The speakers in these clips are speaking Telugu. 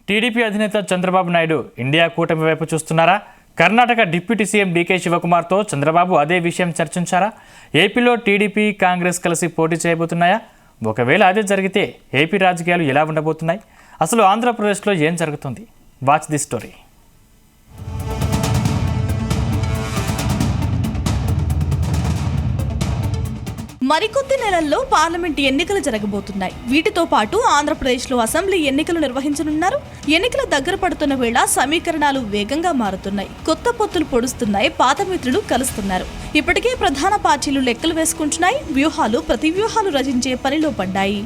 టీడీపీ అధినేత చంద్రబాబు నాయుడు ఇండియా కూటమి వైపు చూస్తున్నారా? కర్ణాటక డిప్యూటీ సీఎం డీకే శివకుమార్తో చంద్రబాబు అదే విషయం చర్చించారా? ఏపీలో టీడీపీ కాంగ్రెస్ కలిసి పోటీ చేయబోతున్నాయా? ఒకవేళ అదే జరిగితే ఏపీ రాజకీయాలు ఎలా ఉండబోతున్నాయి? అసలు ఆంధ్రప్రదేశ్లో ఏం జరుగుతుంది? Watch the story. మరికొద్ది నెలల్లో పార్లమెంట్ ఎన్నికలు జరగబోతున్నాయి. వీటితో పాటు ఆంధ్రప్రదేశ్లో అసెంబ్లీ ఎన్నికలు నిర్వహించనున్నారు. ఎన్నికల దగ్గర పడుతున్న వేళ సమీకరణాలు వేగంగా మారుతున్నాయి. కొత్త పొత్తులు పొడుస్తున్నాయి. పాత మిత్రులు కలుస్తున్నారు. ఇప్పటికే ప్రధాన పార్టీలు లెక్కలు వేసుకుంటున్నాయి. వ్యూహాలు ప్రతి వ్యూహాలు రచించే పనిలో పడ్డాయి.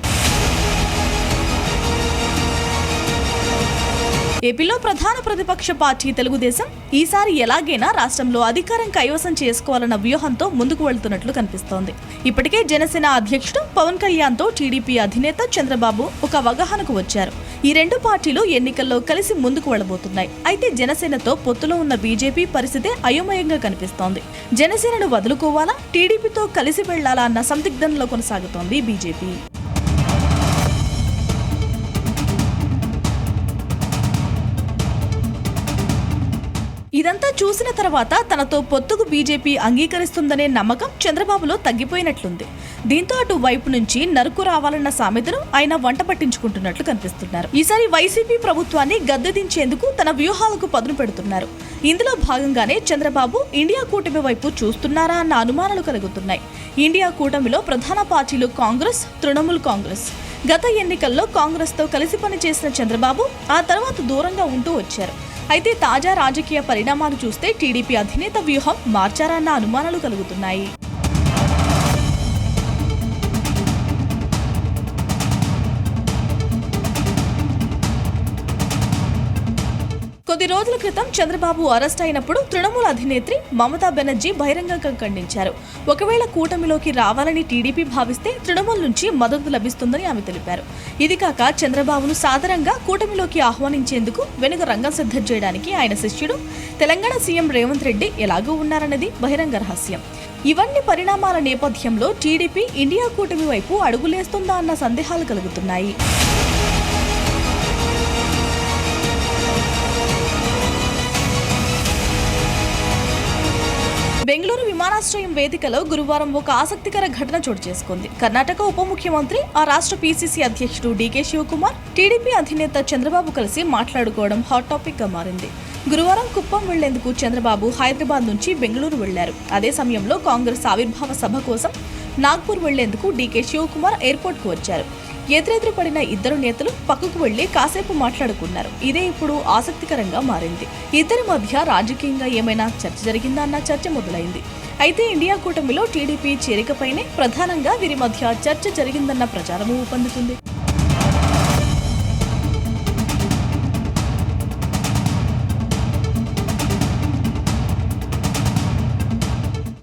ఏపీలో ప్రధాన ప్రతిపక్ష పార్టీ తెలుగుదేశం ఈసారి ఎలాగైనా రాష్ట్రంలో అధికారం కైవసం చేసుకోవాలన్న వ్యూహంతో ముందుకు వెళ్తున్నట్లు కనిపిస్తోంది. ఇప్పటికే జనసేన అధ్యక్షుడు పవన్ కళ్యాణ్తో టీడీపీ అధినేత చంద్రబాబు ఒక అవగాహనకు వచ్చారు. ఈ రెండు పార్టీలు ఎన్నికల్లో కలిసి ముందుకు వెళ్లబోతున్నాయి. అయితే జనసేనతో పొత్తులో ఉన్న బీజేపీ పరిస్థితే అయోమయంగా కనిపిస్తోంది. జనసేనను వదులుకోవాలా, టీడీపీతో కలిసి వెళ్లాలా అన్న సందిగ్ధంలో కొనసాగుతోంది బీజేపీ. ఇదంతా చూసిన తర్వాత తనతో పొత్తుకు బీజేపీ అంగీకరిస్తుందనే నమ్మకం చంద్రబాబులో తగ్గిపోయినట్లుంది. దీంతో అటు వైపు నుంచి నరుకు రావాలన్న సామెతను ఆయన వంట పట్టించుకుంటున్నట్లు కనిపిస్తున్నారు. ఈసారి వైసీపీ ప్రభుత్వాన్ని గద్దెదించేందుకు తన వ్యూహాలకు పదును పెడుతున్నారు. ఇందులో భాగంగానే చంద్రబాబు ఇండియా కూటమి వైపు చూస్తున్నారా అన్న అనుమానాలు కలుగుతున్నాయి. ఇండియా కూటమిలో ప్రధాన పార్టీలు కాంగ్రెస్, తృణమూల్ కాంగ్రెస్. గత ఎన్నికల్లో కాంగ్రెస్తో కలిసి పనిచేసిన చంద్రబాబు ఆ తర్వాత దూరంగా ఉంటూ వచ్చారు. అయితే తాజా రాజకీయ పరిణామాలు చూస్తే టీడీపీ అధినేత వ్యూహం మార్చారన్న అనుమానాలు కలుగుతున్నాయి. కొద్ది రోజుల క్రితం చంద్రబాబు అరెస్ట్ అయినప్పుడు తృణమూల్ అధినేత్రి మమతా బెనర్జీ బహిరంగంగా ఖండించారు. ఒకవేళ కూటమిలోకి రావాలని టీడీపీ భావిస్తే తృణమూల్ నుంచి మద్దతు లభిస్తుందని ఆమె తెలిపారు. ఇది కాక చంద్రబాబును సాధారణంగా కూటమిలోకి ఆహ్వానించేందుకు వెనుక రంగం సిద్ధం చేయడానికి ఆయన శిష్యుడు తెలంగాణ సీఎం రేవంత్ రెడ్డి ఎలాగూ ఉన్నారన్నది బహిరంగ రహస్యం. ఇవన్నీ పరిణామాల నేపథ్యంలో టీడీపీ ఇండియా కూటమి వైపు అడుగులేస్తుందా అన్న సందేహాలు కలుగుతున్నాయి. బెంగళూరు విమానాశ్రయం వేదికలో గురువారం ఒక ఆసక్తికర ఘటన చోటు చేసుకుంది. కర్ణాటక ఉప ముఖ్యమంత్రి, ఆ రాష్ట్ర పీసీసీ అధ్యక్షుడు డీకే శివకుమార్, టీడీపీ అధినేత చంద్రబాబు కలిసి మాట్లాడుకోవడం హాట్ టాపిక్ గా మారింది. గురువారం కుప్పం వెళ్లేందుకు చంద్రబాబు హైదరాబాద్ నుంచి బెంగళూరు వెళ్లారు. అదే సమయంలో కాంగ్రెస్ ఆవిర్భావ సభ కోసం నాగ్పూర్ వెళ్లేందుకు డీకే శివకుమార్ ఎయిర్పోర్ట్ కు వచ్చారు. ఎదురెదురు పడిన ఇద్దరు నేతలు పక్కకు వెళ్లి కాసేపు మాట్లాడుకున్నారు. ఇదే ఇప్పుడు ఆసక్తికరంగా మారింది. ఇద్దరి మధ్య రాజకీయంగా ఏమైనా చర్చ జరిగిందా అన్న చర్చ మొదలైంది. అయితే ఇండియా కూటమిలో టీడీపీ చేరికపైనే ప్రధానంగా వీరి మధ్య చర్చ జరిగిందన్న ప్రచారము ఊపందుకుంది.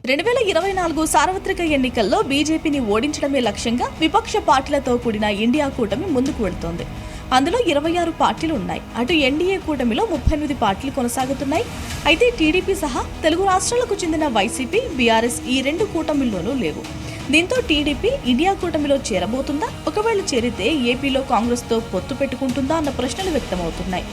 2024 సార్వత్రిక ఎన్నికల్లో బీజేపీని ఓడించడమే లక్ష్యంగా విపక్ష పార్టీలతో కూడిన ఇండియా కూటమి ముందుకు వెళుతోంది. అందులో 26 పార్టీలు ఉన్నాయి. అటు ఎన్డీఏ కూటమిలో 38 పార్టీలు కొనసాగుతున్నాయి. అయితే టీడీపీ సహా తెలుగు రాష్ట్రాలకు చెందిన వైసీపీ, బీఆర్ఎస్ ఈ రెండు కూటమిల్లోనూ లేవు. దీంతో టీడీపీ ఇండియా కూటమిలో చేరబోతుందా? ఒకవేళ చేరితే ఏపీలో కాంగ్రెస్తో పొత్తు పెట్టుకుంటుందా అన్న ప్రశ్నలు వ్యక్తమవుతున్నాయి.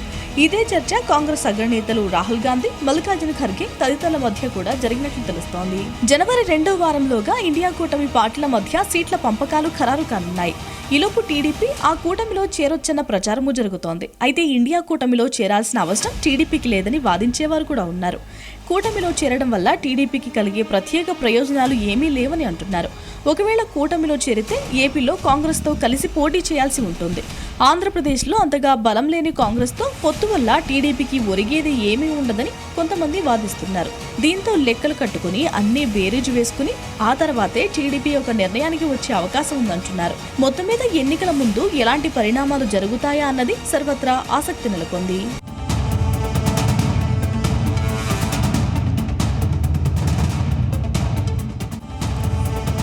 ఇదే చర్చ కాంగ్రెస్ అగ్రనేతలు రాహుల్ గాంధీ, మల్లికార్జున ఖర్గే తదితరుల మధ్య కూడా జరిగినట్లు తెలుస్తోంది. జనవరి 2వ వారంలోగా ఇండియా కూటమి పార్టీల మధ్య సీట్ల పంపకాలు ఖరారు కానున్నాయి. ఈలోపు టీడీపీ ఆ కూటమిలో చేరొచ్చన్న ప్రచారము జరుగుతోంది. అయితే ఇండియా కూటమిలో చేరాల్సిన అవసరం టీడీపీకి లేదని వాదించేవారు కూడా ఉన్నారు. కూటమిలో చేరడం వల్ల టీడీపీకి కలిగే ప్రత్యేక ప్రయోజనాలు ఏమీ లేవని అంటున్నారు. ఒకవేళ కూటమిలో చేరితే ఏపీలో కాంగ్రెస్తో కలిసి పోటీ చేయాల్సి ఉంటుంది. ఆంధ్రప్రదేశ్లో అంతగా బలం లేని కాంగ్రెస్తో పొత్తు వల్ల టీడీపీకి ఒరిగేది ఏమీ ఉండదని కొంతమంది వాదిస్తున్నారు. దీంతో లెక్కలు కట్టుకుని అన్ని బేరీజు వేసుకుని ఆ తర్వాతే టీడీపీ ఒక నిర్ణయానికి వచ్చే అవకాశం ఉందంటున్నారు. మొత్తం మీద ఎన్నికల ముందు ఎలాంటి పరిణామాలు జరుగుతాయా అన్నది సర్వత్రా ఆసక్తి నెలకొంది.